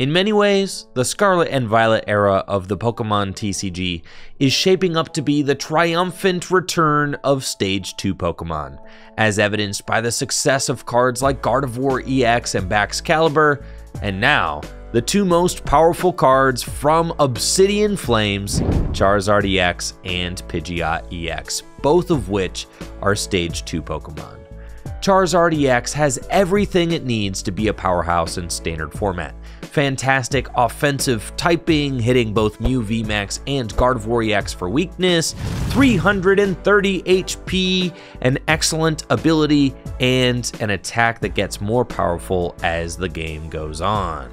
In many ways, the Scarlet and Violet era of the Pokemon TCG is shaping up to be the triumphant return of Stage 2 Pokemon, as evidenced by the success of cards like Gardevoir EX and Baxcalibur, and now, the two most powerful cards from Obsidian Flames, Charizard EX and Pidgeot EX, both of which are Stage 2 Pokemon. Charizard EX has everything it needs to be a powerhouse in standard format. Fantastic offensive typing, hitting both Mew VMAX and Gardevoir EX for weakness, 330 HP, an excellent ability, and an attack that gets more powerful as the game goes on.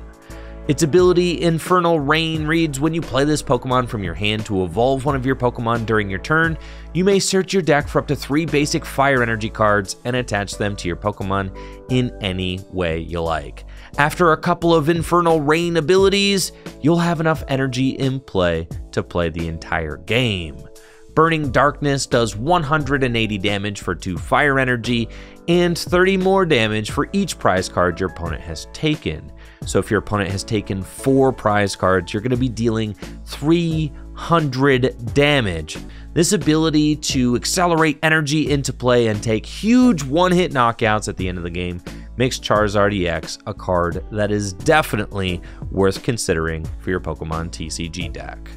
Its ability, Infernal Rain, reads, when you play this Pokemon from your hand to evolve one of your Pokemon during your turn, you may search your deck for up to 3 basic Fire Energy cards and attach them to your Pokemon in any way you like. After a couple of Infernal Rain abilities, you'll have enough energy in play to play the entire game. Burning Darkness does 180 damage for 2 Fire Energy and 30 more damage for each prize card your opponent has taken. So if your opponent has taken 4 prize cards, you're going to be dealing 300 damage. This ability to accelerate energy into play and take huge one-hit knockouts at the end of the game makes Charizard EX a card that is definitely worth considering for your Pokemon TCG deck.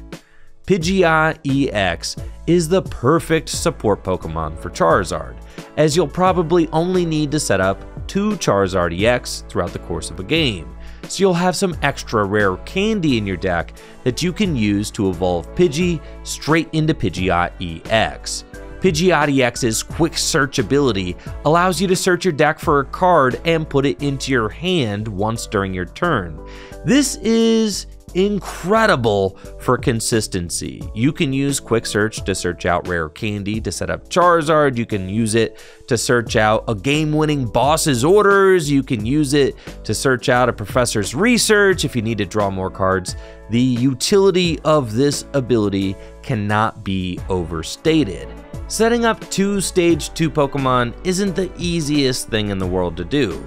Pidgeot EX is the perfect support Pokemon for Charizard, as you'll probably only need to set up 2 Charizard EX throughout the course of a game. So you'll have some extra rare candy in your deck that you can use to evolve Pidgey straight into Pidgeot EX. Pidgeot EX's quick search ability allows you to search your deck for a card and put it into your hand once during your turn. This is incredible for consistency. You can use quick search to search out rare candy to set up Charizard. You can use it to search out a game-winning boss's orders. You can use it to search out a professor's research if you need to draw more cards. The utility of this ability cannot be overstated. Setting up 2 Stage 2 Pokemon isn't the easiest thing in the world to do,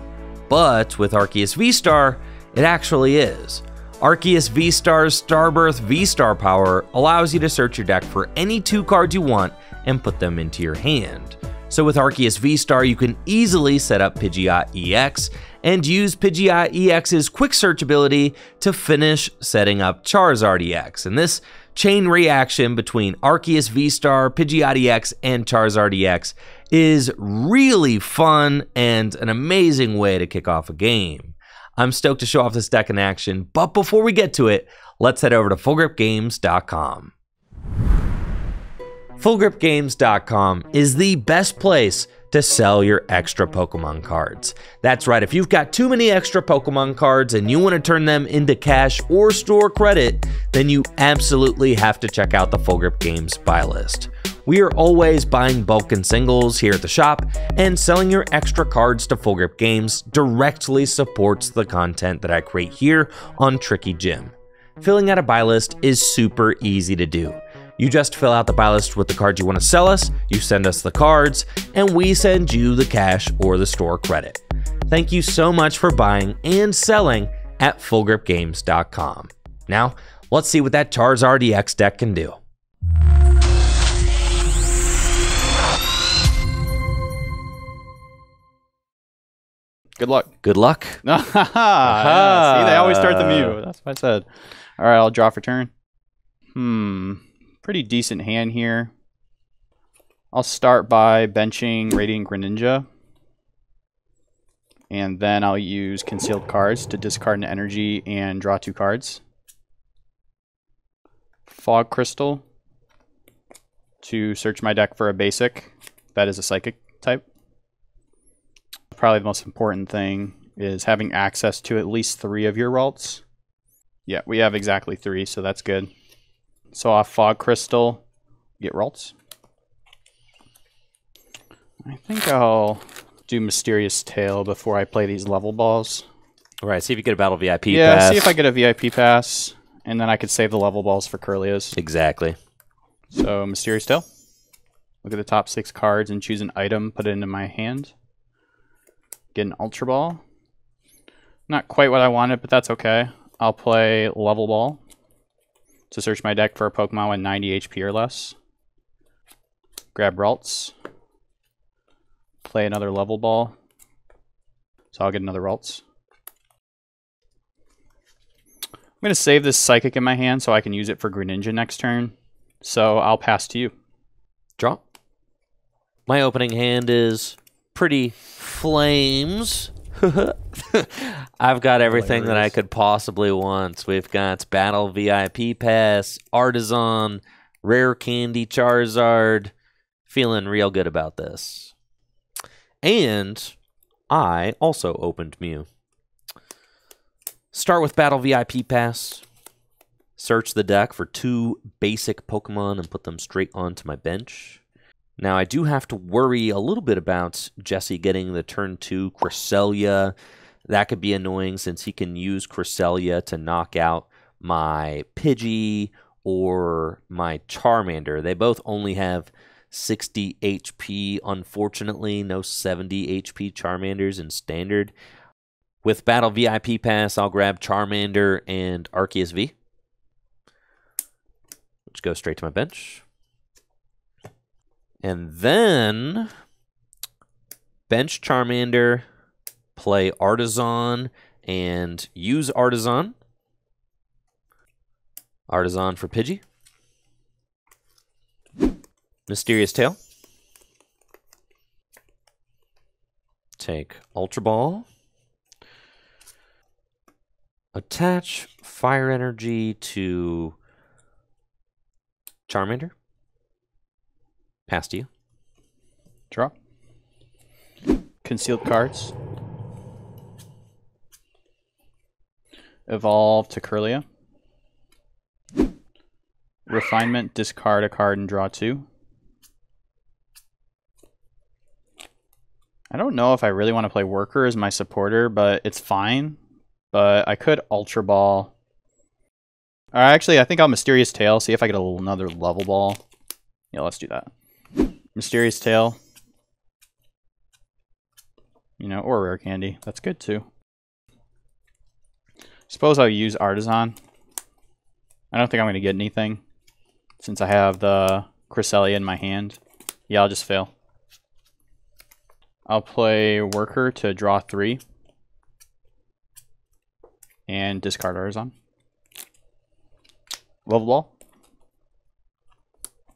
but with Arceus V-Star, it actually is. Arceus V-Star's Starbirth V-Star power allows you to search your deck for any 2 cards you want and put them into your hand. So with Arceus V-Star, you can easily set up Pidgeot EX and use Pidgeot EX's quick search ability to finish setting up Charizard EX. And this chain reaction between Arceus V-Star, Pidgeot EX, and Charizard EX is really fun and an amazing way to kick off a game. I'm stoked to show off this deck in action, but before we get to it, let's head over to FullGripGames.com. FullGripGames.com is the best place to sell your extra Pokemon cards. That's right, if you've got too many extra Pokemon cards and you want to turn them into cash or store credit, then you absolutely have to check out the Full Grip Games buy list. We are always buying bulk and singles here at the shop, and selling your extra cards to Full Grip Games directly supports the content that I create here on Tricky Gym. Filling out a buy list is super easy to do. You just fill out the buy list with the cards you want to sell us, you send us the cards, and we send you the cash or the store credit. Thank you so much for buying and selling at FullGripGames.com. Now, let's see what that Charizard EX deck can do. Good luck. Good luck. See, they always start the Mew. That's what I said. All right, I'll draw for turn. Pretty decent hand here. I'll start by benching Radiant Greninja. And then I'll use Concealed Cards to discard an energy and draw 2 cards. Fog Crystal to search my deck for a basic that is a Psychic type. Probably the most important thing is having access to at least 3 of your Ralts. Yeah, we have exactly 3, so that's good. So off Fog Crystal, get Ralts. I think I'll do Mysterious Tail before I play these level balls. All right, see if you get a Battle VIP pass. Yeah, see if I get a VIP pass, and then I could save the level balls for Curlias. Exactly. So Mysterious Tail. Look at the top 6 cards and choose an item, put it into my hand. Get an Ultra Ball. Not quite what I wanted, but that's okay. I'll play Level Ball to search my deck for a Pokemon with 90 HP or less. Grab Ralts. Play another Level Ball. So I'll get another Ralts. I'm going to save this Psychic in my hand so I can use it for Greninja next turn. So I'll pass to you. Draw. My opening hand is pretty flames. I've got everything that I could possibly want. We've got Battle VIP Pass, Artisan, Rare Candy Charizard. Feeling real good about this. And I also opened Mew. Start with Battle VIP Pass. Search the deck for 2 basic Pokemon and put them straight onto my bench. Now, I do have to worry a little bit about Jesse getting the turn 2 Cresselia. That could be annoying since he can use Cresselia to knock out my Pidgey or my Charmander. They both only have 60 HP, unfortunately. No 70 HP Charmanders in Standard. With Battle VIP Pass, I'll grab Charmander and Arceus V, which goes straight to my bench. And then bench Charmander, play Artisan, and use Artisan. Artisan for Pidgey. Mysterious Tail. Take Ultra Ball. Attach Fire Energy to Charmander. Pass to you. Draw. Concealed cards. Evolve to Kirlia. Refinement, discard a card and draw 2. I don't know if I really want to play Worker as my supporter, but it's fine. But I could Ultra Ball. Actually, I think I'll Mysterious Tail, see if I get another Level Ball. Yeah, let's do that. Mysterious Tail. You know, or Rare Candy. That's good too. Suppose I'll use Artisan. I don't think I'm going to get anything since I have the Cresselia in my hand. Yeah, I'll just fail. I'll play Worker to draw 3. And discard Artisan. Level Ball.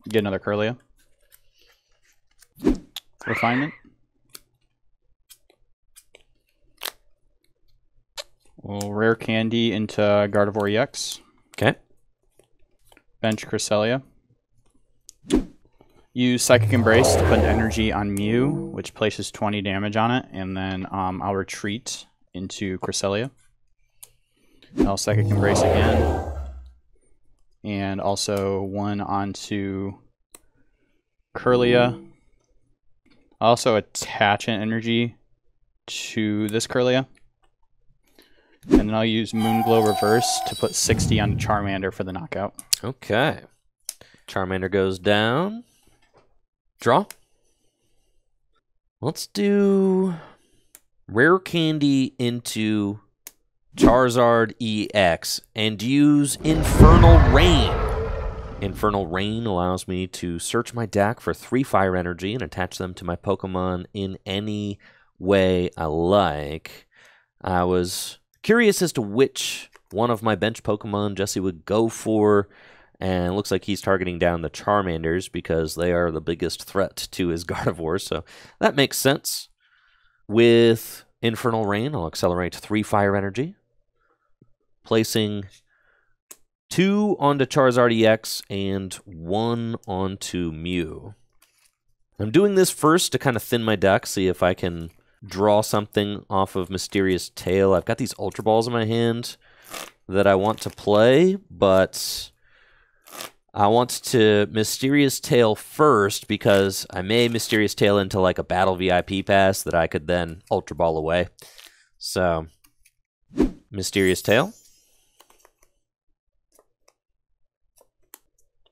Get another Kirlia. Refinement. We'll Rare Candy into Gardevoir EX. Okay. Bench Cresselia. Use Psychic Embrace to put an energy on Mew, which places 20 damage on it, and then I'll retreat into Cresselia. I'll Psychic Embrace again. And also 1 onto Kirlia. I'll also attach an energy to this Kirlia. And then I'll use Moonglow Reverse to put 60 on Charmander for the knockout. Okay. Charmander goes down. Draw. Let's do Rare Candy into Charizard EX and use Infernal Rain. Infernal Rain allows me to search my deck for 3 fire energy and attach them to my Pokemon in any way I like. I was curious as to which one of my bench Pokemon Jesse would go for, and it looks like he's targeting down the Charmanders because they are the biggest threat to his Gardevoir, so that makes sense. With Infernal Rain, I'll accelerate 3 fire energy, placing 2 onto Charizard EX and 1 onto Mew. I'm doing this first to kind of thin my deck, see if I can draw something off of Mysterious Tail. I've got these Ultra Balls in my hand that I want to play, but I want to Mysterious Tail first because I may Mysterious Tail into like a Battle VIP Pass that I could then Ultra Ball away. So, Mysterious Tail.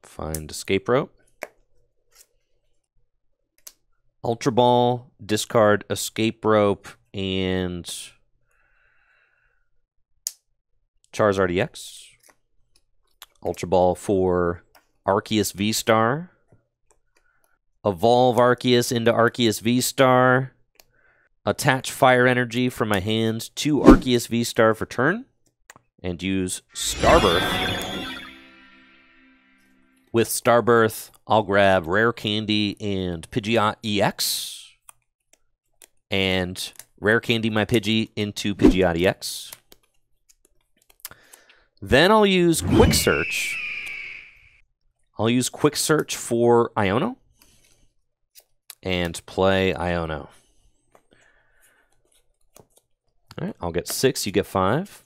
Find Escape Rope. Ultra Ball, discard Escape Rope, and Charizard EX. Ultra Ball for Arceus V-Star. Evolve Arceus into Arceus V-Star. Attach Fire Energy from my hand to Arceus V-Star for turn. And use Starbirth. With Starbirth, I'll grab Rare Candy and Pidgeot EX. And Rare Candy my Pidgey into Pidgeot EX. Then I'll use Quick Search. I'll use Quick Search for Iono. And play Iono. All right, I'll get 6, you get 5.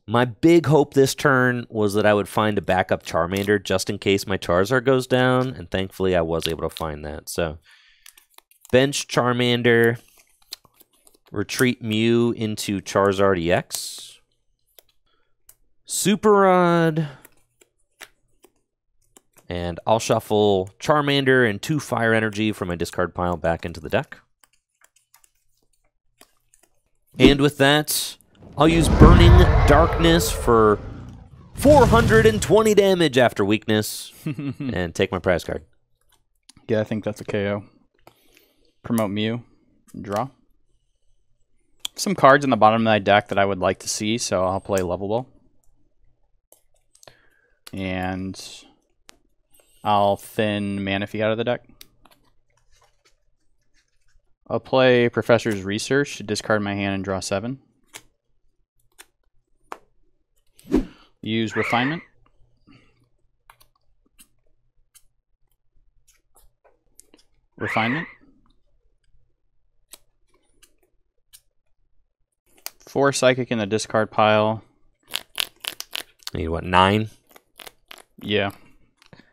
My big hope this turn was that I would find a backup Charmander just in case my Charizard goes down, and thankfully I was able to find that. So, bench Charmander, retreat Mew into Charizard EX, Super Rod, and I'll shuffle Charmander and 2 Fire Energy from my discard pile back into the deck. And with that, I'll use Burning Darkness for 420 damage after weakness and take my prize card. Yeah, I think that's a KO. Promote Mew. Draw. Some cards in the bottom of my deck that I would like to see, so I'll play Level Ball. And I'll thin Manaphy out of the deck. I'll play Professor's Research to discard my hand and draw 7. Use Refinement. Refinement. 4 Psychic in the discard pile. Need what, 9? Yeah.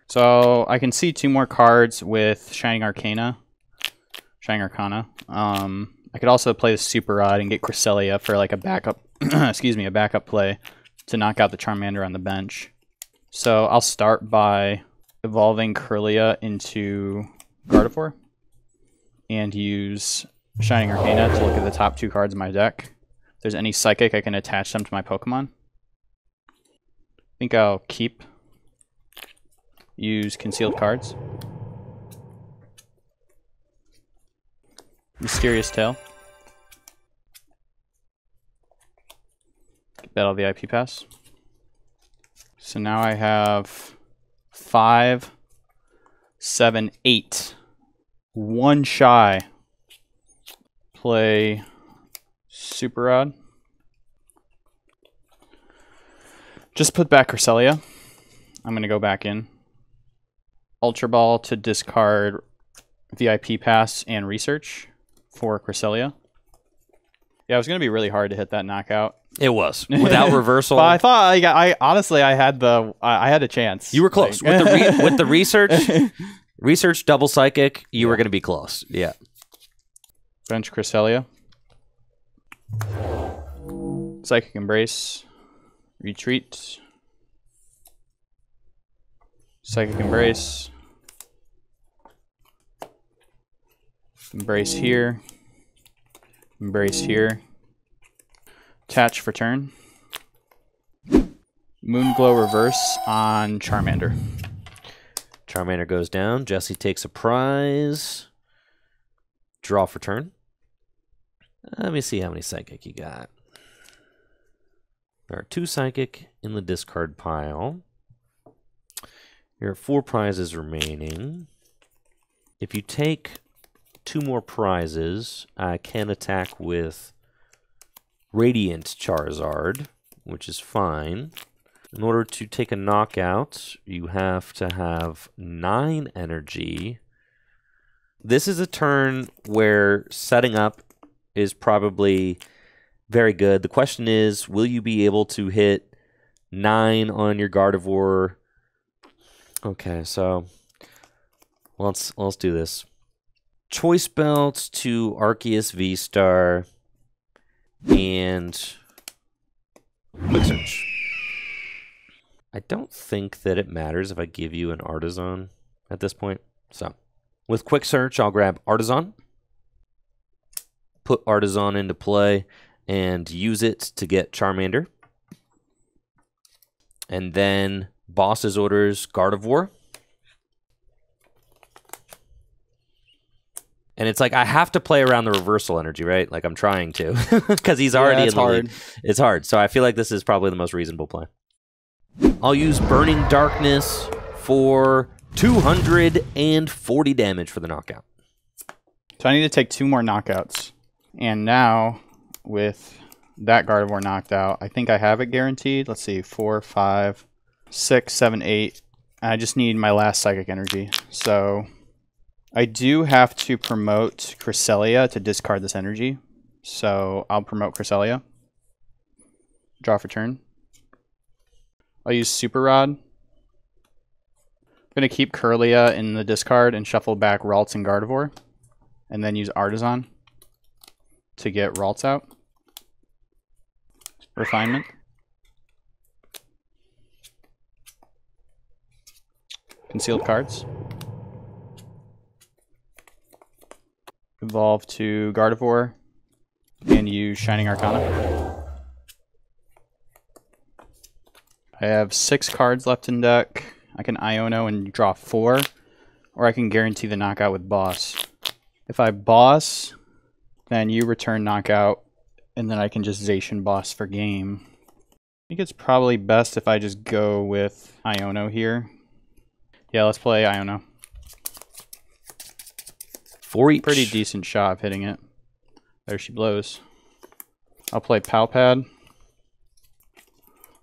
So I can see 2 more cards with Shining Arcana. Shining Arcana. I could also play the Super Rod and get Cresselia for like a backup, excuse me, a backup play to knock out the Charmander on the bench. So I'll start by evolving Kirlia into Gardevoir and use Shining Arcana to look at the top 2 cards in my deck. If there's any Psychic, I can attach them to my Pokemon. I think I'll keep. Use Concealed Cards. Mysterious Tail. Battle VIP Pass. So now I have 5, 7, 8. 1 shy. Play Super Rod. Just put back Cresselia. I'm going to go back in. Ultra Ball to discard VIP Pass and Research for Cresselia. Yeah, it was going to be really hard to hit that knockout. It was. Without reversal. But I thought, I honestly, I had a chance. You were close. With the research double Psychic, you were going to be close. Yeah. Bench Cresselia. Psychic Embrace. Retreat. Psychic Embrace. Embrace here. Embrace here. Attach for turn. Moonglow reverse on Charmander. Charmander goes down. Jesse takes a prize. Draw for turn. Let me see how many Psychic you got. There are 2 Psychic in the discard pile. There are 4 prizes remaining. If you take 2 more prizes, I can attack with Radiant Charizard, which is fine. In order to take a knockout, you have to have 9 energy. This is a turn where setting up is probably very good. The question is, will you be able to hit 9 on your Gardevoir? Okay, so let's do this. Choice Belt to Arceus V-Star and Quick Search. I don't think that it matters if I give you an Artisan at this point. So with Quick Search, I'll grab Artisan, put Artisan into play, and use it to get Charmander. And then boss's orders Gardevoir. And it's like I have to play around the reversal energy, right? Like I'm trying to, because he's already in the lead. It's hard. So I feel like this is probably the most reasonable play. I'll use Burning Darkness for 240 damage for the knockout. So I need to take 2 more knockouts. And now, with that Gardevoir knocked out, I think I have it guaranteed. Let's see, 4, 5, 6, 7, 8. I just need my last Psychic Energy. So I do have to promote Cresselia to discard this energy. So I'll promote Cresselia. Draw for turn. I'll use Super Rod. I'm going to keep Curlia in the discard and shuffle back Ralts and Gardevoir. And then use Artisan to get Ralts out. Refinement. Concealed cards. Evolve to Gardevoir and use Shining Arcana. I have 6 cards left in deck. I can Iono and draw 4, or I can guarantee the knockout with Boss. If I Boss, then you return knockout, and then I can just Zacian Boss for game. I think it's probably best if I just go with Iono here. Yeah, let's play Iono. 4 each. Pretty decent shot of hitting it. There she blows. I'll play Palpad.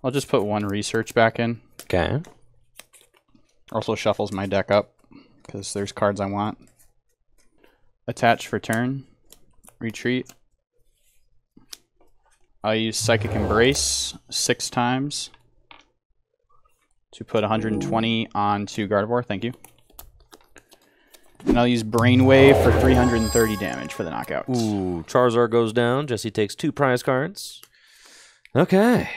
I'll just put 1 research back in. Okay. Also shuffles my deck up, because there's cards I want. Attach for turn. Retreat. I'll use Psychic Embrace 6 times to put 120 onto Gardevoir. Thank you. And I'll use Brainwave for 330 damage for the knockout. Ooh, Charizard goes down. Jesse takes 2 prize cards. Okay.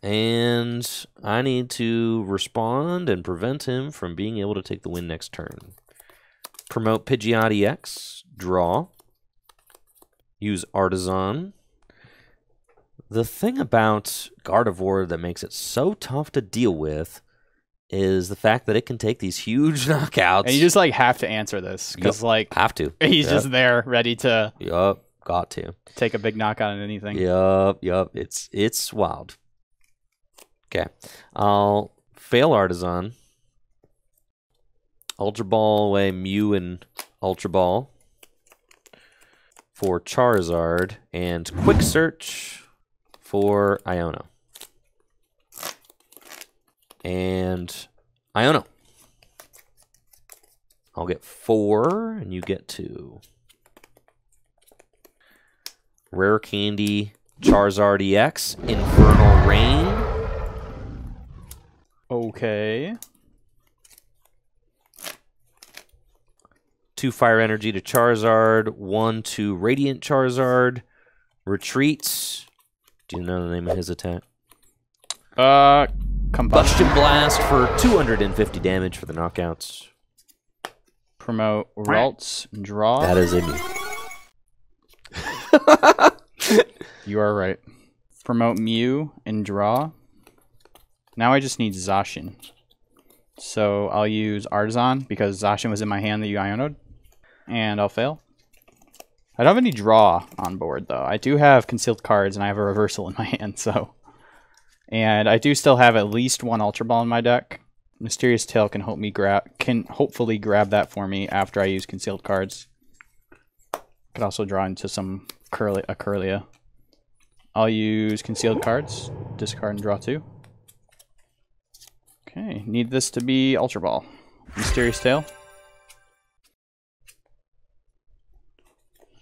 And I need to respond and prevent him from being able to take the win next turn. Promote Pidgeot EX. Draw. Use Artisan. The thing about Gardevoir that makes it so tough to deal with is the fact that it can take these huge knockouts. And you just like have to answer this because like have to. He's just there ready to. Yup, got to take a big knockout on anything. Yup. It's wild. Okay, I'll fail Artisan. Ultra Ball away Mew and Ultra Ball for Charizard, and Quick Search for Iono. And Iono. I'll get 4, and you get 2. Rare Candy, Charizard EX, Infernal Rain. Okay. 2 Fire Energy to Charizard, 1 to Radiant Charizard. Retreats. Do you know the name of his attack? Combustion Blast for 250 damage for the knockouts. Promote Ralts, draw. That is a Mew. You are right. Promote Mew and draw. Now I just need Zacian. So I'll use Artisan because Zacian was in my hand that you Iono'd. And I'll fail. I don't have any draw on board though. I do have concealed cards and I have a reversal in my hand, so. And I do still have at least 1 Ultra Ball in my deck. Mysterious Tail can hopefully grab that for me after I use concealed cards. Could also draw into some Curlia. I'll use concealed cards, discard and draw 2. Okay, need this to be Ultra Ball. Mysterious Tail.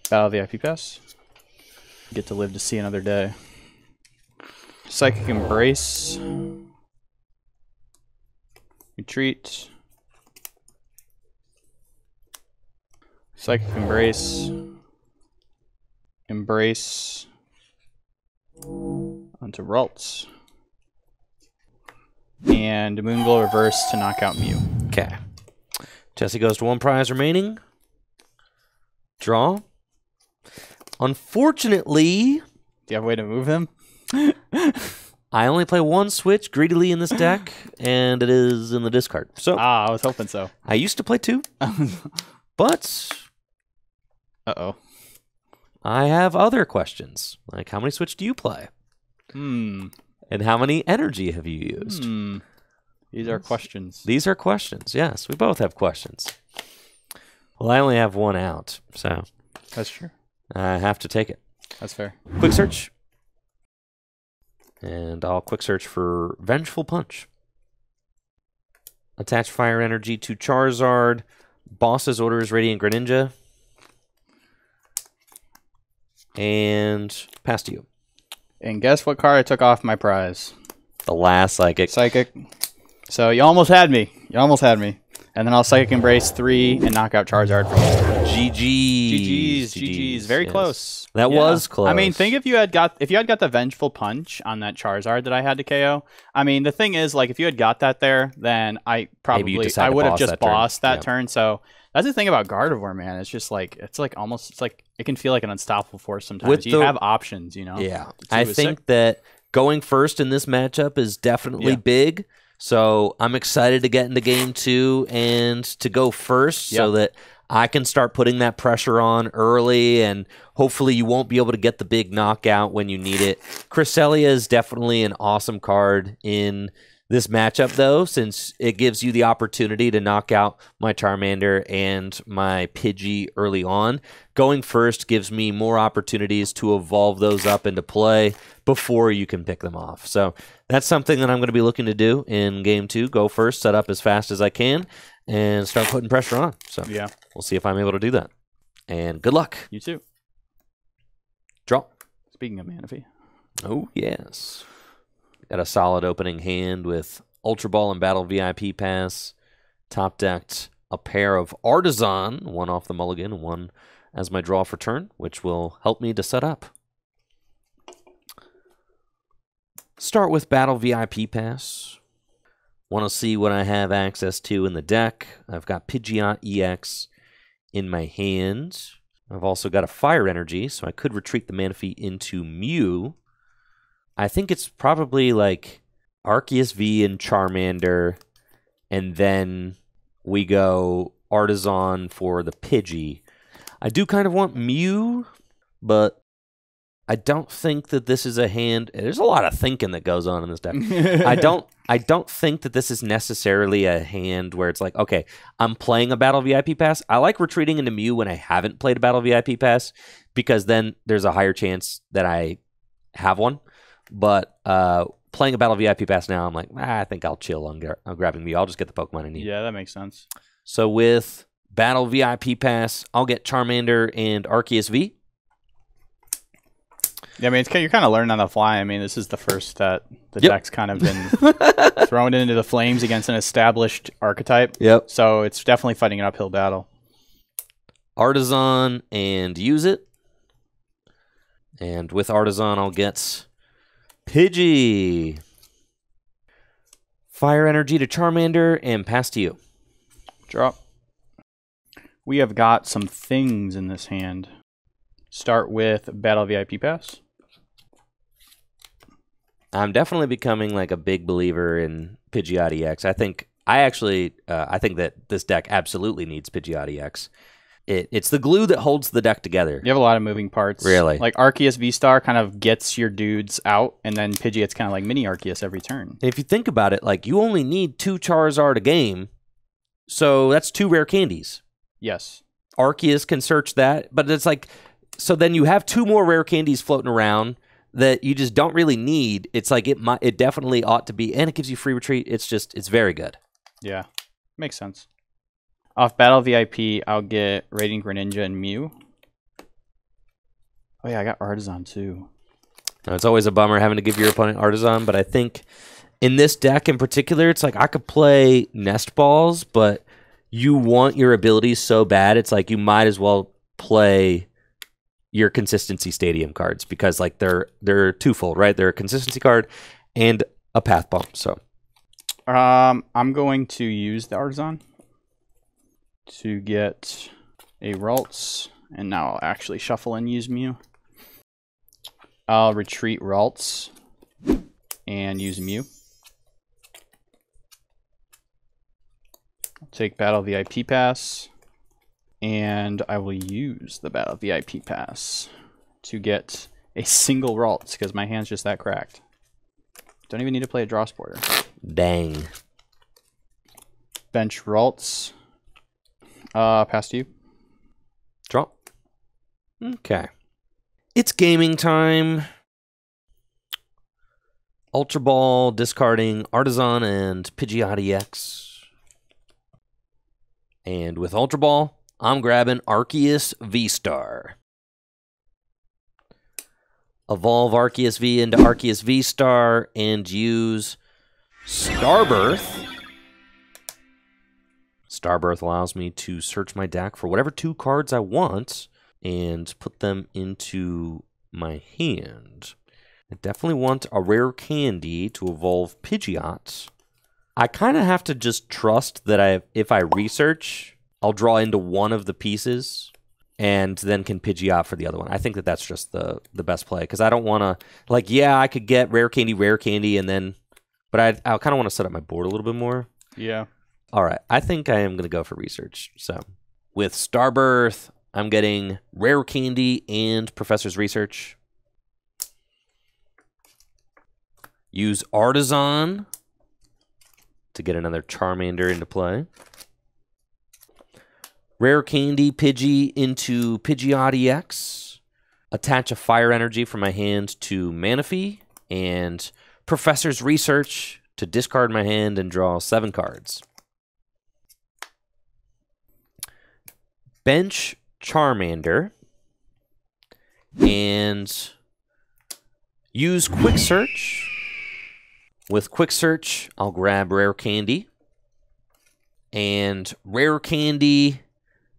Battle VIP Pass. Get to live to see another day. Psychic Embrace. Retreat. Psychic Embrace. Embrace. Onto Ralts. And Moonglow Reverse to knock out Mew. Okay. Jesse goes to 1 prize remaining. Draw. Unfortunately, Do you have a way to move him? I only play one switch greedily in this deck, and it is in the discard. So I was hoping so. I used to play 2, but I have other questions. Like, how many switch do you play? And how many energy have you used? These are questions. These are questions. Yes, we both have questions. Well, I only have one out, so That's true. I have to take it. That's fair. Quick search. And I'll quick search for Vengeful Punch. Attach fire energy to Charizard. Boss's orders Radiant Greninja. And pass to you. And guess what card I took off my prize? The last Psychic. Psychic. So you almost had me. You almost had me. And then I'll Psychic Embrace 3 and knock out Charizard from GG's. GG's. Very close. That was close. I mean, think if you had got the Vengeful Punch on that Charizard that I had to KO. I mean, the thing is, like, if you had got that there, then I would have just bossed that turn. So that's the thing about Gardevoir, man. It's just like it can feel like an unstoppable force sometimes. You have options, you know. Yeah, I think that going first in this matchup is definitely big. So I'm excited to get into game 2 and to go first so that I can start putting that pressure on early, and hopefully you won't be able to get the big knockout when you need it. Cresselia is definitely an awesome card in this matchup, though, since it gives you the opportunity to knock out my Charmander and my Pidgey early on. Going first gives me more opportunities to evolve those up into play before you can pick them off. So that's something that I'm going to be looking to do in game 2. Go first, set up as fast as I can, and start putting pressure on. So we'll see if I'm able to do that. And good luck. You too. Draw. Speaking of Manaphy. Oh, yes. Got a solid opening hand with Ultra Ball and Battle VIP Pass. Top decked a pair of Artisan, one off the mulligan and one as my draw for turn, which will help me to set up. Start with Battle VIP Pass. Want to see what I have access to in the deck. I've got Pidgeot EX in my hand. I've also got a Fire Energy, so I could retreat the Manaphy into Mew. I think it's probably like Arceus V and Charmander, and then we go Artisan for the Pidgey. I do kind of want Mew, but I don't think that this is a hand. There's a lot of thinking that goes on in this deck. I don't think that this is necessarily a hand where it's like, okay, I'm playing a Battle VIP Pass. I like retreating into Mew when I haven't played a Battle VIP Pass, because then there's a higher chance that I have one. But playing a Battle VIP Pass now, I'm like, I think I'll chill on grabbing Mew. I'll just get the Pokemon I need. Yeah, that makes sense. So with Battle VIP Pass, I'll get Charmander and Arceus V. Yeah, I mean, you're kind of learning on the fly. I mean, this is the first that the deck's kind of been thrown into the flames against an established archetype. Yep. So it's definitely fighting an uphill battle. Artisan and use it. And with Artisan, I'll get Pidgey. Fire Energy to Charmander and pass to you. Drop. We have got some things in this hand. Start with Battle VIP Pass. I'm definitely becoming like a big believer in Pidgeot EX. I think that this deck absolutely needs Pidgeot EX. It's the glue that holds the deck together. You have a lot of moving parts. Really. Like Arceus V-Star kind of gets your dudes out, and then Pidgeot's kind of like mini Arceus every turn. If you think about it, like you only need 2 Charizard a game, so that's 2 rare candies. Yes. Arceus can search that, but it's like, so then you have 2 more rare candies floating around that you just don't really need. It's like it definitely ought to be, and it gives you free retreat. It's very good. Yeah, makes sense. Off Battle VIP, I'll get Radiant Greninja and Mew. Oh yeah, I got Artisan too. Now, it's always a bummer having to give your opponent Artisan, but I think in this deck in particular, it's like I could play Nest Balls, but you want your abilities so bad, it's like you might as well play your Consistency Stadium cards, because like they're twofold, right? They're a consistency card and a path bomb. So I'm going to use the Artisan to get a Ralts And now I'll actually shuffle and use Mew. I'll retreat Ralts and use Mew. I'll take Battle VIP Pass, and I will use the Battle VIP Pass to get a single Ralts because my hand's just that cracked. Don't even need to play a draw supporter. Dang. Bench Ralts. Pass to you. Draw. Okay. It's gaming time. Ultra Ball, discarding Artisan and Pidgeot EX. And with Ultra Ball, I'm grabbing Arceus V-Star. Evolve Arceus V into Arceus V-Star and use Starbirth. Starbirth allows me to search my deck for whatever 2 cards I want and put them into my hand. I definitely want a rare candy to evolve Pidgeot. I kind of have to just trust that if I research, I'll draw into one of the pieces and then can Pidgeot for the other one. I think that that's just the best play because I don't want to, like, yeah, I could get rare candy, and then, but I kind of want to set up my board a little bit more. Yeah. All right, I think I am going to go for research. So with Starbirth, I'm getting Rare Candy and Professor's Research. Use Artisan to get another Charmander into play. Rare Candy Pidgey into Pidgeot EX. Attach a Fire Energy from my hand to Manaphy. And Professor's Research to discard my hand and draw 7 cards. Bench Charmander and use Quick Search. With Quick Search, I'll grab Rare Candy and Rare Candy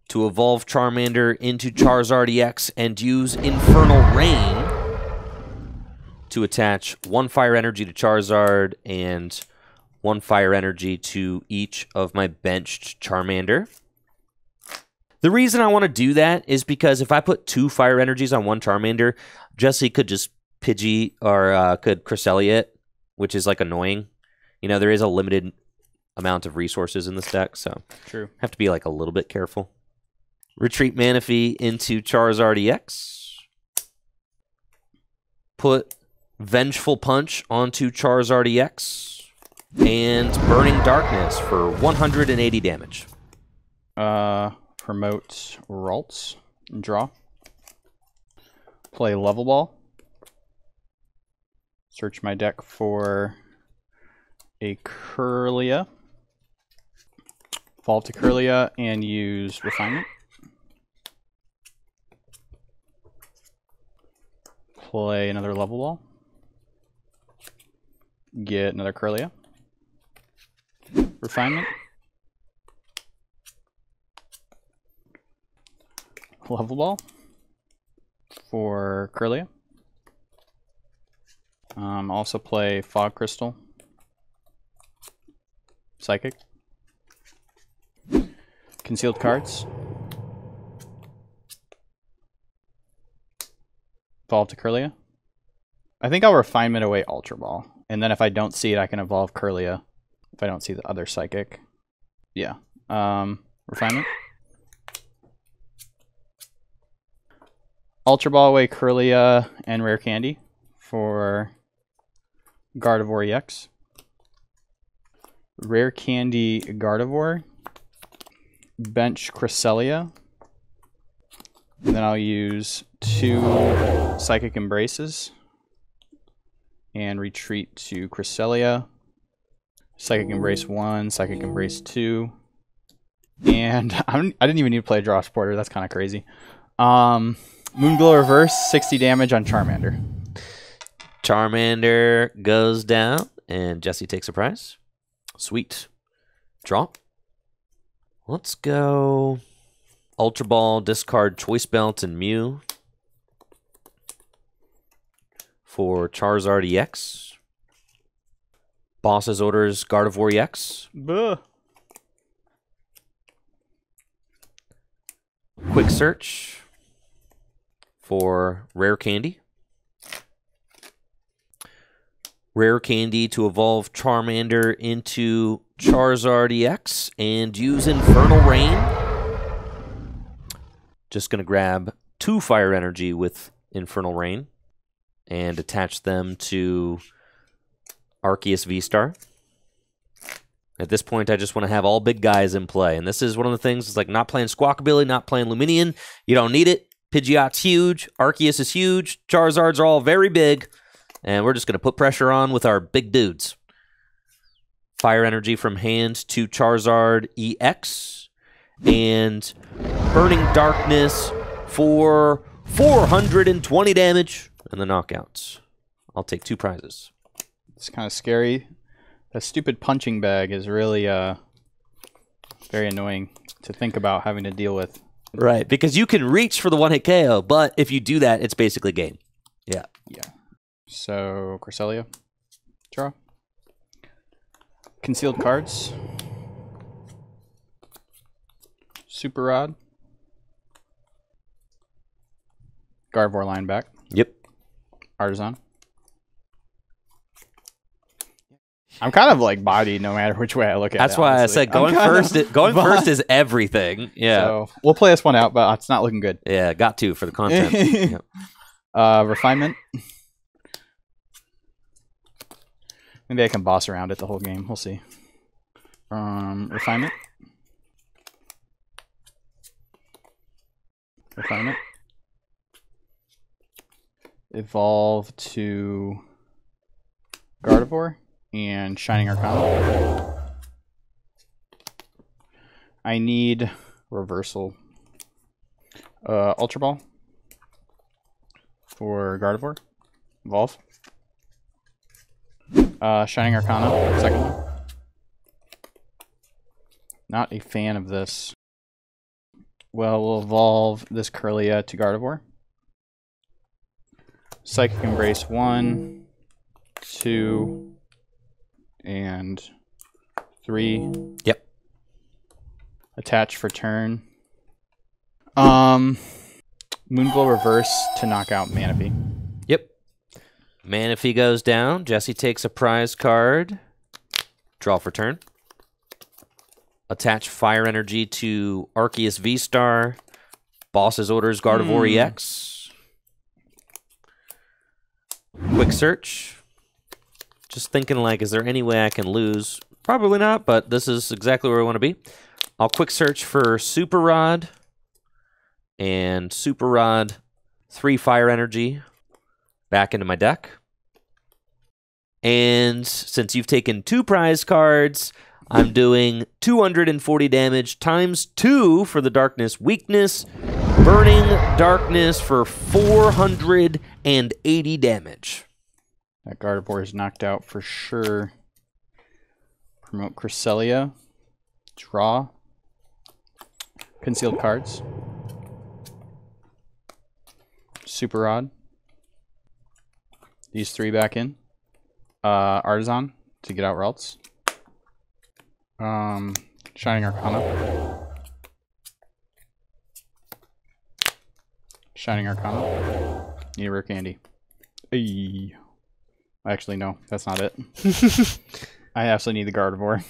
to evolve Charmander into Charizard EX and use Infernal Rain to attach 1 Fire Energy to Charizard and 1 Fire Energy to each of my benched Charmander. The reason I want to do that is because if I put 2 Fire Energies on 1 Charmander, Jesse could just Pidgey or could Cresselia it, which is like annoying. You know, there is a limited amount of resources in this deck, so True. Have to be like a little bit careful. Retreat Manaphy into Charizard EX. Put Vengeful Punch onto Charizard EX. And Burning Darkness for 180 damage. Promote Ralts. Draw. Play Level Ball. Search my deck for a Kirlia. Evolve to Kirlia and use Refinement. Play another Level Ball. Get another Kirlia. Refinement. Level Ball for Kirlia. Also play Fog Crystal. Psychic. Concealed cards. Evolve to Kirlia. I think I'll Refinement away Ultra Ball. And then if I don't see it, I can evolve Kirlia. If I don't see the other Psychic. Yeah. Refinement. Ultra Ball away Kirlia and Rare Candy for Gardevoir EX. Rare Candy Gardevoir. Bench Cresselia. And then I'll use 2 Psychic Embraces. And retreat to Cresselia. Psychic Embrace 1, Psychic Embrace 2. And I didn't even need to play a draw supporter. That's kind of crazy. Moonglow Reverse, 60 damage on Charmander. Charmander goes down, and Jesse takes a prize. Sweet. Draw. Let's go Ultra Ball, discard Choice Belt and Mew for Charizard EX. Boss's Orders, Gardevoir EX. Buh. Quick Search. for Rare Candy. Rare Candy to evolve Charmander into Charizard EX and use Infernal Rain. Just going to grab 2 Fire Energy with Infernal Rain and attach them to Arceus V-Star. At this point, I just want to have all big guys in play. And this is one of the things, it's like not playing Squawkabilly, not playing Luminion. You don't need it. Pidgeot's huge. Arceus is huge. Charizards are all very big. And we're just going to put pressure on with our big dudes. Fire Energy from hand to Charizard EX. And Burning Darkness for 420 damage. And the knockouts. I'll take 2 prizes. It's kind of scary. That stupid punching bag is really very annoying to think about having to deal with. Right, because you can reach for the one-hit KO, but if you do that, it's basically game. Yeah. Yeah. So, Cresselia. Draw. Concealed cards. Super Rod. Gardevoir line back. Yep. Artisan. I'm kind of like body no matter which way I look at it. That's why honestly. I said going first. Going first is everything. Yeah. So we'll play this one out, but it's not looking good. Yeah, got to for the content. Yep. Refinement. Maybe I can boss around it the whole game. We'll see. Refinement. Refinement. Evolve to Gardevoir and Shining Arcana. I need reversal. Ultra Ball for Gardevoir. Evolve. Shining Arcana, second one. Not a fan of this. Well, we'll evolve this Curlia to Gardevoir. Psychic Embrace 1, 2, and 3. Yep. Attach for turn. Moonglow Reverse to knock out Manaphy. Yep. Manaphy goes down. Jesse takes a prize card. Draw for turn. Attach Fire Energy to Arceus V-Star. Boss's orders Gardevoir EX. Quick search. Just thinking like, is there any way I can lose? Probably not, but this is exactly where I want to be. I'll quick search for Super Rod. And Super Rod, 3 Fire Energy back into my deck. And since you've taken 2 prize cards, I'm doing 240 damage times 2 for the Darkness Weakness. Burning Darkness for 480 damage. That Gardevoir is knocked out for sure. Promote Cresselia. Draw. Concealed cards. Super Rod. These 3 back in. Artisan to get out Ralts. Shining Arcana. Shining Arcana. Need a Rare Candy. Ay. Actually, no, that's not it. I absolutely need the Gardevoir.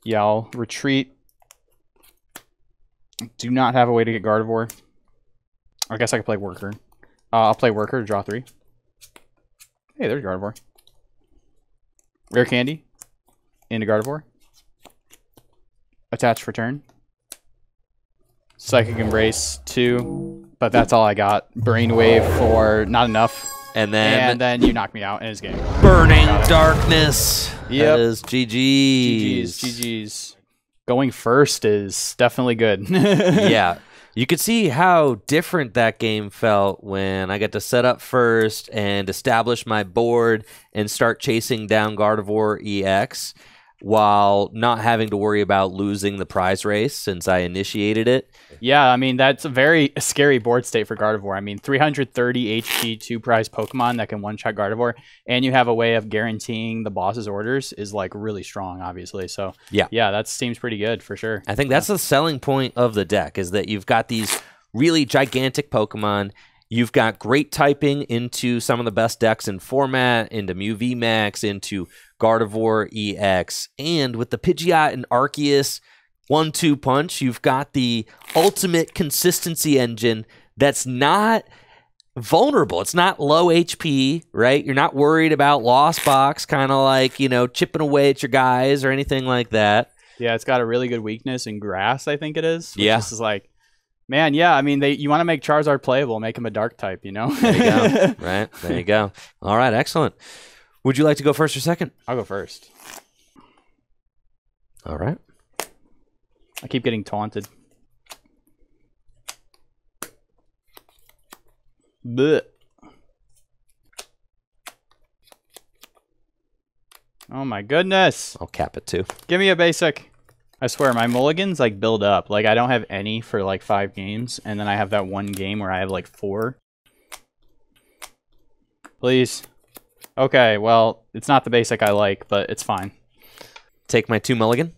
Yeah, I'll retreat. Do not have a way to get Gardevoir. I guess I could play Worker. I'll play Worker to draw 3. Hey, there's Gardevoir. Rare Candy. Into Gardevoir. Attach for turn. Psychic Embrace 2. But that's all I got. Brainwave for not enough. And then you knock me out in his game. Burning Darkness. Yep. That is GG's. GG's. Going first is definitely good. Yeah. You could see how different that game felt when I got to set up first and establish my board and start chasing down Gardevoir EX while not having to worry about losing the prize race since I initiated it. Yeah, I mean, that's a very scary board state for Gardevoir. I mean, 330 HP, 2 prize Pokemon that can one-shot Gardevoir, and you have a way of guaranteeing the boss's orders is, like, really strong, obviously. So, yeah, that seems pretty good for sure. I think that's the selling point of the deck, is that you've got these really gigantic Pokemon. You've got great typing into some of the best decks in format, into Mew VMAX, into Gardevoir EX, and with the Pidgeot and Arceus 1-2 punch, you've got the ultimate consistency engine that's not vulnerable. It's not low HP, right? You're not worried about Lost Box, kind of like, you know, chipping away at your guys or anything like that. Yeah, it's got a really good weakness in grass, I think it is. Yeah. This is like, man, yeah, I mean, you want to make Charizard playable, make him a dark type, you know? There you go. Right, there you go. All right, excellent. Would you like to go first or second? I'll go first. All right. I keep getting taunted. Blech. Oh my goodness. I'll cap it too. Give me a basic. I swear, my mulligans like build up. Like I don't have any for like 5 games, and then I have that one game where I have like 4. Please. Okay, well, it's not the basic I like, but it's fine. Take my 2 mulligan.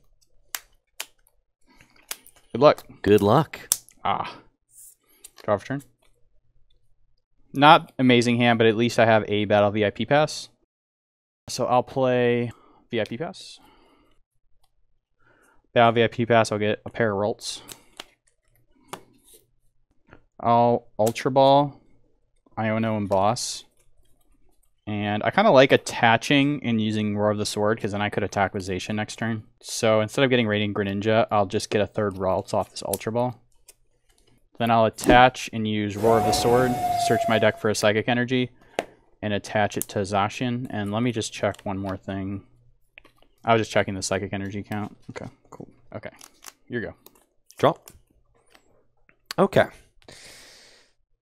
Good luck. Good luck. Ah. Draw for turn. Not amazing hand, but at least I have a Battle VIP Pass. So I'll play VIP Pass. Battle VIP Pass, I'll get a pair of Rolts. I'll Ultra Ball, Iono, and Boss. And I kind of like attaching and using Roar of the Sword, because then I could attack with Zacian next turn. So instead of getting Radiant Greninja, I'll just get a 3rd Ralts off this Ultra Ball. Then I'll attach and use Roar of the Sword, search my deck for a Psychic Energy, and attach it to Zacian. And let me just check one more thing. I was just checking the Psychic Energy count. Okay, cool. Okay, here you go. Draw. Okay.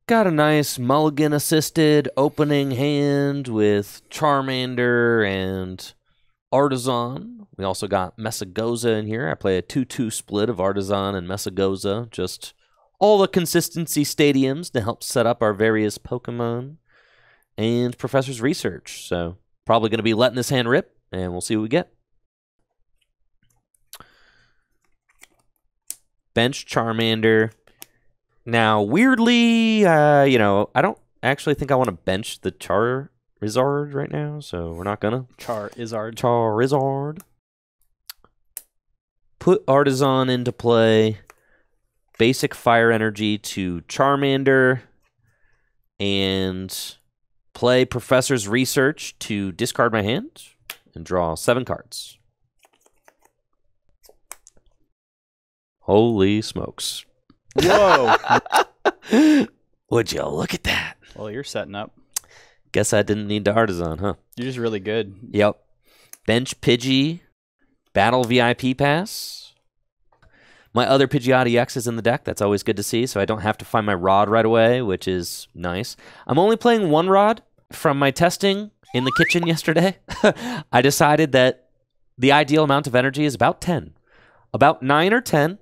Got a nice mulligan-assisted opening hand with Charmander and Artisan. We also got Messagoza in here. I play a 2-2 split of Artisan and Messagoza. Just all the consistency stadiums to help set up our various Pokemon. And Professor's Research. So probably going to be letting this hand rip, and we'll see what we get. Bench Charmander. Now, weirdly, you know, I don't actually think I want to bench the Charizard right now, so we're not gonna. Charizard. Put Artisan into play. Basic Fire Energy to Charmander. And play Professor's Research to discard my hand and draw 7 cards. Holy smokes. Whoa. Would you look at that? Well, you're setting up. Guess I didn't need the Artisan, huh? You're just really good. Yep. Bench Pidgey. Battle VIP Pass. My other Pidgeot EX is in the deck. That's always good to see, so I don't have to find my Rod right away, which is nice. I'm only playing 1 Rod. From my testing in the kitchen yesterday, I decided that the ideal amount of energy is about 10. About 9 or 10.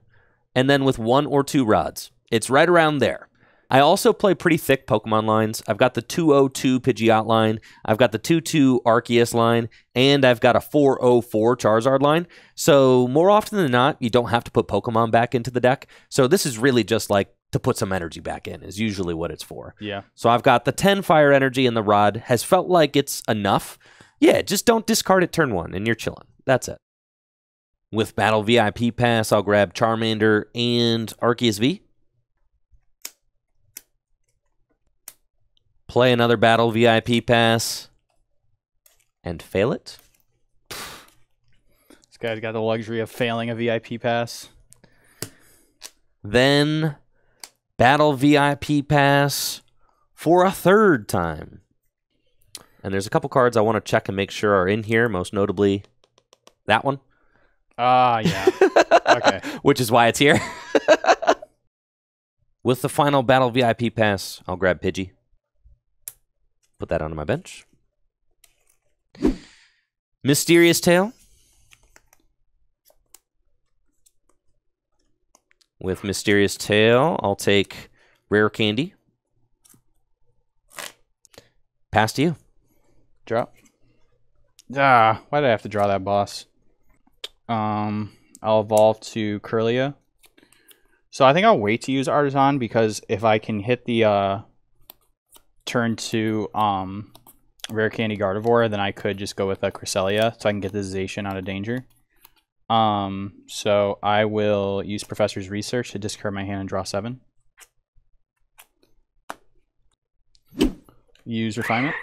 And then with 1 or 2 rods. It's right around there. I also play pretty thick Pokemon lines. I've got the 202 Pidgeot line. I've got the 22 Arceus line. And I've got a 404 Charizard line. So more often than not, you don't have to put Pokemon back into the deck. So this is really just like to put some energy back in is usually what it's for. Yeah. So I've got the 10 Fire Energy and the Rod. Has felt like it's enough. Yeah, just don't discard it turn 1 and you're chilling. That's it. With Battle VIP Pass, I'll grab Charmander and Arceus V. Play another Battle VIP Pass. And fail it. This guy's got the luxury of failing a VIP Pass. Then Battle VIP Pass for a 3rd time. And there's a couple cards I want to check and make sure are in here, most notably that one. Ah, yeah. Okay. Which is why it's here. With the final Battle VIP Pass, I'll grab Pidgey. Put that onto my bench. Mysterious Tail. With Mysterious Tail, I'll take Rare Candy. Pass to you. Drop. Ah, why did I have to draw that boss? I'll evolve to Kirlia. So I think I'll wait to use Artisan because if I can hit the turn 2 Rare Candy Gardevoir, then I could just go with a Cresselia so I can get the Zacian out of danger. So I will use Professor's Research to discard my hand and draw 7. Use Refinement.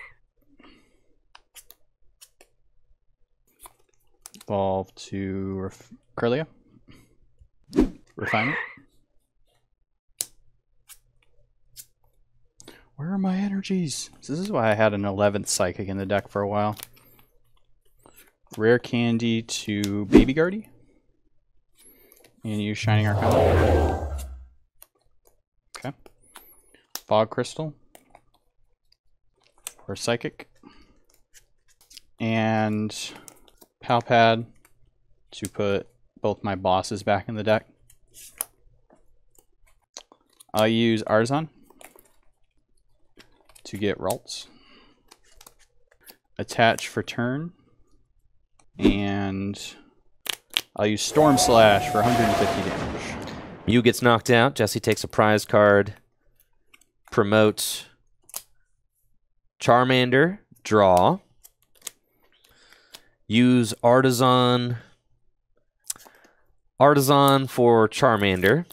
Evolve to Curlia. Refinement. Where are my energies? So this is why I had an 11th Psychic in the deck for a while. Rare Candy to Baby Guardy. And use Shining Arcana. Okay. Fog Crystal. For Psychic. And Palpad to put both my bosses back in the deck. I'll use Artisan to get Ralts. Attach for turn. And I'll use Storm Slash for 150 damage. Mew gets knocked out. Jesse takes a prize card. Promote Charmander. Draw. Use Artisan for Charmander.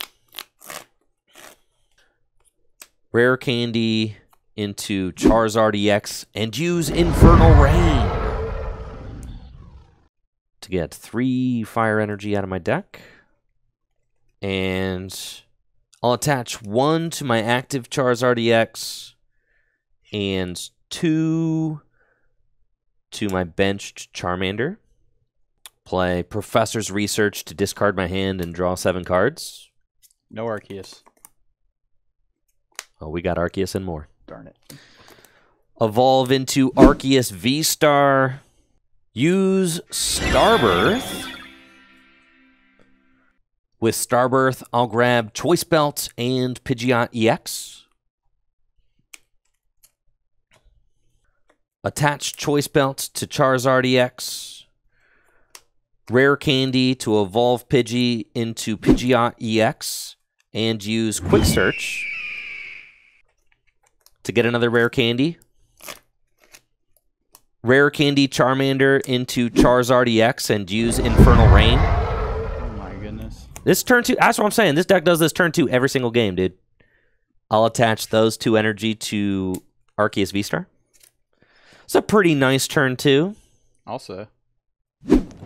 Rare Candy into Charizard EX and use Infernal Rain to get 3 fire energy out of my deck. And I'll attach 1 to my active Charizard EX and 2 to my benched Charmander. Play Professor's Research to discard my hand and draw 7 cards. No Arceus. Oh, we got Arceus and more. Darn it. Evolve into Arceus V-Star. Use Starbirth. With Starbirth, I'll grab Choice Belt and Pidgeot EX. Attach Choice Belt to Charizard EX. Rare Candy to evolve Pidgey into Pidgeot EX. And use Quick Search to get another Rare Candy. Rare Candy Charmander into Charizard EX and use Infernal Rain. Oh my goodness. This turn 2, that's what I'm saying. This deck does this turn 2 every single game, dude. I'll attach those 2 energy to Arceus V-Star. It's a pretty nice turn 2. Also,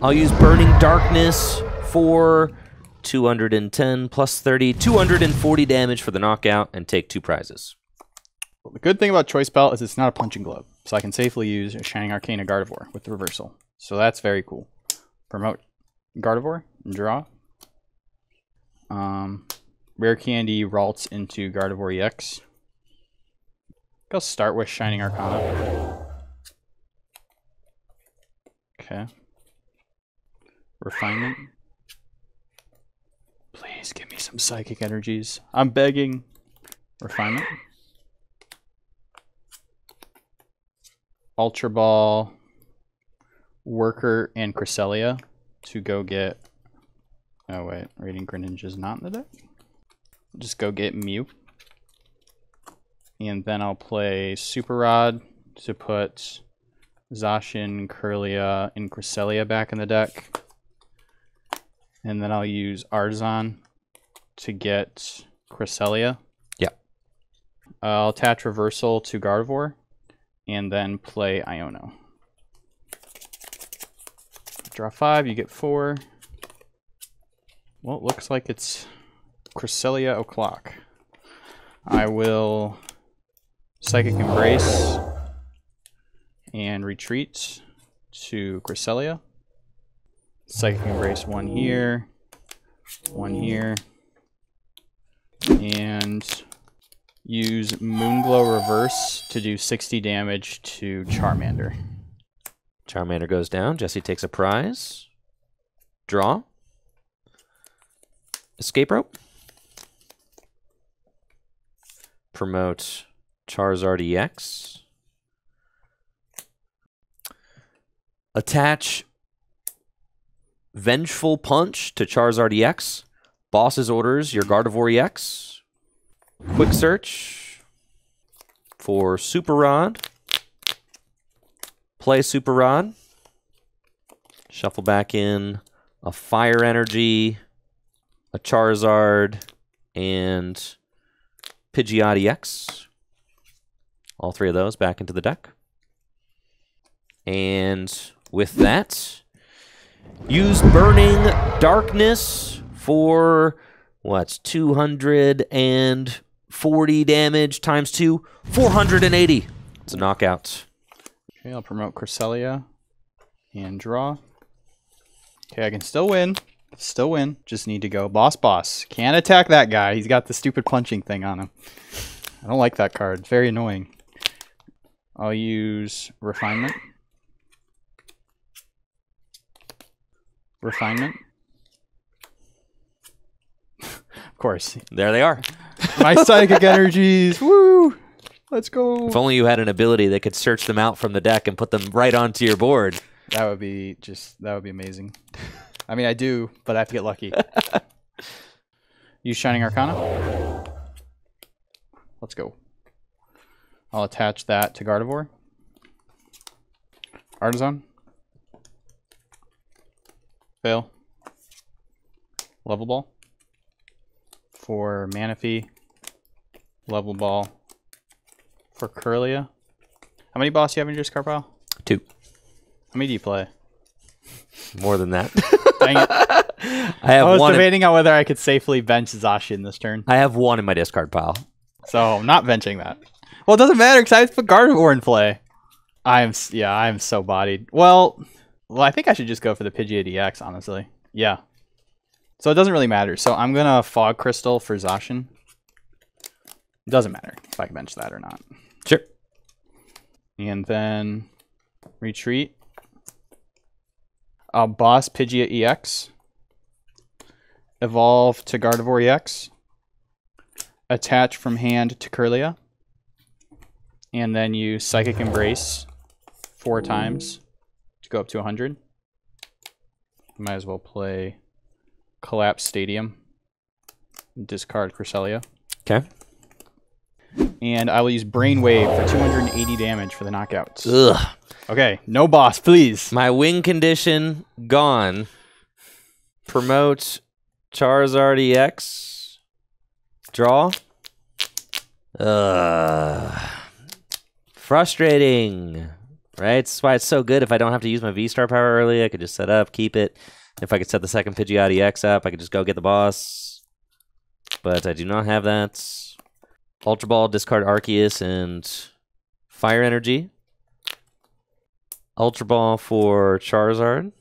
I'll use Burning Darkness for 210 plus 30, 240 damage for the knockout and take 2 prizes. well, the good thing about Choice Belt is it's not a punching glove, so I can safely use a Shining Arcana Gardevoir with the reversal. So that's very cool. Promote Gardevoir and draw. Rare Candy Ralts into Gardevoir EX. I'll start with Shining Arcana. Okay. Refinement. Please give me some psychic energies. I'm begging. Refinement. Ultra Ball, Worker, and Cresselia to go get... Oh wait, Radiant Greninja is not in the deck. Just go get Mew. And then I'll play Super Rod to put Zacian, Curlia, and Cresselia back in the deck. And then I'll use Artisan to get Cresselia. Yep. I'll attach Reversal to Gardevoir. And then play Iono. Draw 5, you get 4. Well, it looks like it's Cresselia o'clock. I will Psychic Embrace and retreat to Cresselia. Psychic Embrace 1 here, 1 here, and use Moonglow Reverse to do 60 damage to Charmander. Charmander goes down. Jesse takes a prize. Draw. Escape Rope. Promote Charizard EX. Attach Vengeful Punch to Charizard EX. Boss's orders your Gardevoir EX. Quick Search for Super Rod. Play Super Rod. Shuffle back in a Fire Energy, a Charizard, and Pidgeot EX. All three of those back into the deck. And with that, use Burning Darkness for, what's 240 damage times 2? 480. It's a knockout. Okay, I'll promote Cresselia and draw. Okay, I can still win. Still win. Just need to go boss. Can't attack that guy. He's got the stupid punching thing on him. I don't like that card. It's very annoying. I'll use Refinement. Refinement. Of course. There they are. My psychic energies. Woo! Let's go. If only you had an ability that could search them out from the deck and put them right onto your board. That would be amazing. I mean, I do, but I have to get lucky. Use Shining Arcana. Let's go. I'll attach that to Gardevoir. Artisan. Fail. Level Ball. For Manaphy. Level Ball. For Curlia. How many boss do you have in your discard pile? 2. How many do you play? More than that. Dang it. I was debating on whether I could safely bench Zacian this turn. I have 1 in my discard pile. So I'm not benching that. Well, it doesn't matter because I have to put Gardevoir in play. I'm so bodied. Well, I think I should just go for the Pidgeot EX, honestly. Yeah. So it doesn't really matter. So I'm going to Fog Crystal for Zacian. It doesn't matter if I can bench that or not. Sure. And then retreat. I'll boss Pidgeot EX. Evolve to Gardevoir EX. Attach from hand to Curlia. And then use Psychic Embrace 4 times to go up to 100. Might as well play Collapse Stadium. Discard Cresselia. Okay. And I will use Brainwave for 280 damage for the knockouts. Ugh. Okay, no boss, please. My win condition gone. Promote Charizard EX. Draw. Frustrating. Right? That's why it's so good. If I don't have to use my V-Star power early, I could just set up, keep it. If I could set the second Pidgeot EX up, I could just go get the boss. But I do not have that. Ultra Ball, discard Arceus, and Fire Energy. Ultra Ball for Charizard.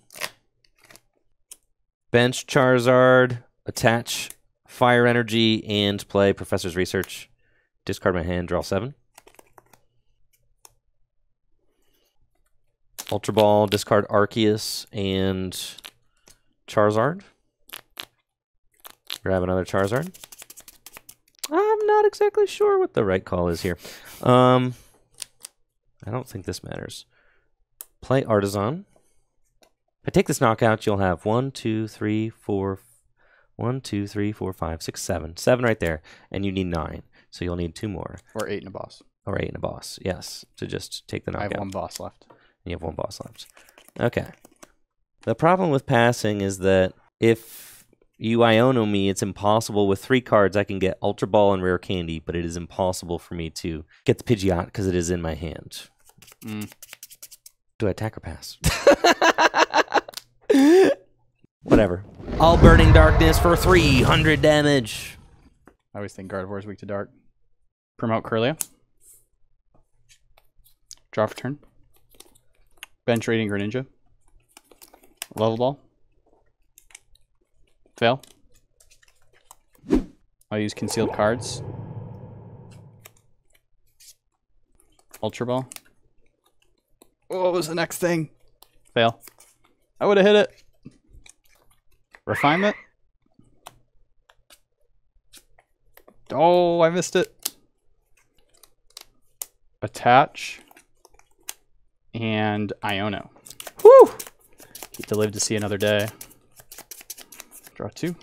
Bench Charizard, attach Fire Energy, and play Professor's Research. Discard my hand, draw 7. Ultra Ball, discard Arceus, and Charizard. Grab another Charizard. I'm not exactly sure what the right call is here. I don't think this matters. Play Artisan. If I take this knockout, you'll have 1, 2, 3, 4, 1, 2, 3, 4, 5, 6, 7. 7 right there, and you need 9. So you'll need 2 more. Or 8 in a boss. Or 8 in a boss, yes, to just take the knockout. I have 1 boss left. And you have 1 boss left. Okay. The problem with passing is that if you Iono me, it's impossible. With 3 cards, I can get Ultra Ball and Rare Candy, but it is impossible for me to get the Pidgeot because it is in my hand. Do I attack or pass? Whatever. All Burning Darkness for 300 damage. I always think Gardevoir is weak to dark. Promote Curlia. Draw for turn. Bench Rating Greninja. Level Ball. Fail. I'll use Concealed Cards. Ultra Ball. What was the next thing? Fail. I would have hit it. Refinement. Oh, I missed it. Attach. And Iono. Whew! Get to live to see another day. Draw 2.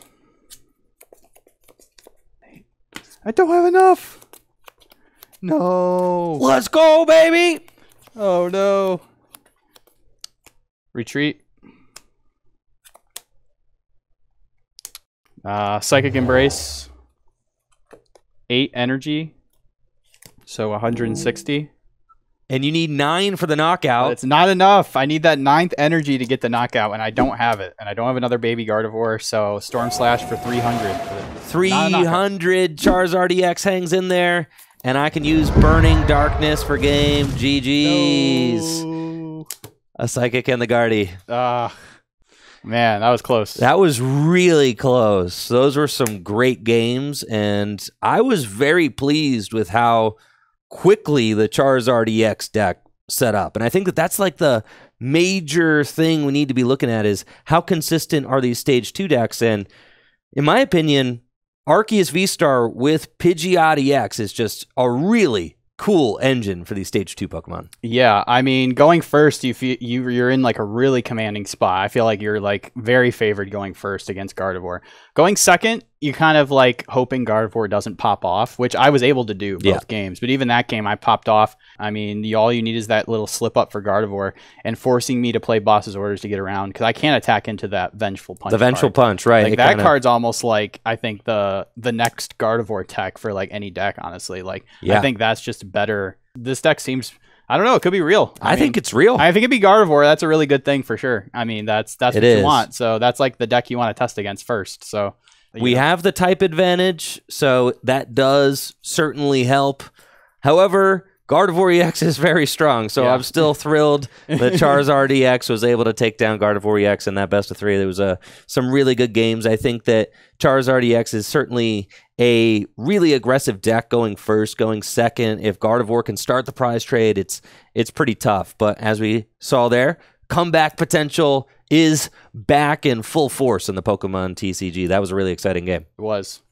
I don't have enough. No. Let's go, baby. Oh, no. Retreat. Psychic Embrace. 8 energy. So 160. And you need 9 for the knockout. But it's not enough. I need that 9th energy to get the knockout, and I don't have it. And I don't have another baby Gardevoir, so Storm Slash for 300. 300. Charizard EX hangs in there. And I can use Burning Darkness for game. GG's. No. A Psychic and the Guardy. Man, that was close. That was really close. Those were some great games, and I was very pleased with how quickly the Charizard EX deck set up. And I think that that's like the major thing we need to be looking at is how consistent are these Stage 2 decks. And in my opinion, Arceus V-Star with Pidgeot EX is just a really cool engine for these Stage 2 Pokemon. Yeah, I mean, going first, you're in like a really commanding spot. I feel like you're like very favored going first against Gardevoir. Going second, you kind of like hoping Gardevoir doesn't pop off, which I was able to do both games. But even that game, I popped off. I mean, all you need is that little slip up for Gardevoir and forcing me to play Boss's Orders to get around because I can't attack into that Vengeful Punch. The Vengeful Punch, right? Like that card's almost like I think the next Gardevoir tech for like any deck. Honestly, like I think that's just better. This deck seems. I don't know. It could be real. I think it's real. I think it'd be Gardevoir. That's a really good thing for sure. I mean, that's what you want. So that's like the deck you want to test against first. So we have the type advantage, so that does certainly help. However, Gardevoir EX is very strong, so I'm still thrilled that Charizard EX was able to take down Gardevoir EX in that best of 3. There was some really good games. I think that Charizard EX is certainly a really aggressive deck going first, going second. If Gardevoir can start the prize trade, it's pretty tough. But as we saw there, comeback potential is back in full force in the Pokemon TCG. That was a really exciting game. It was.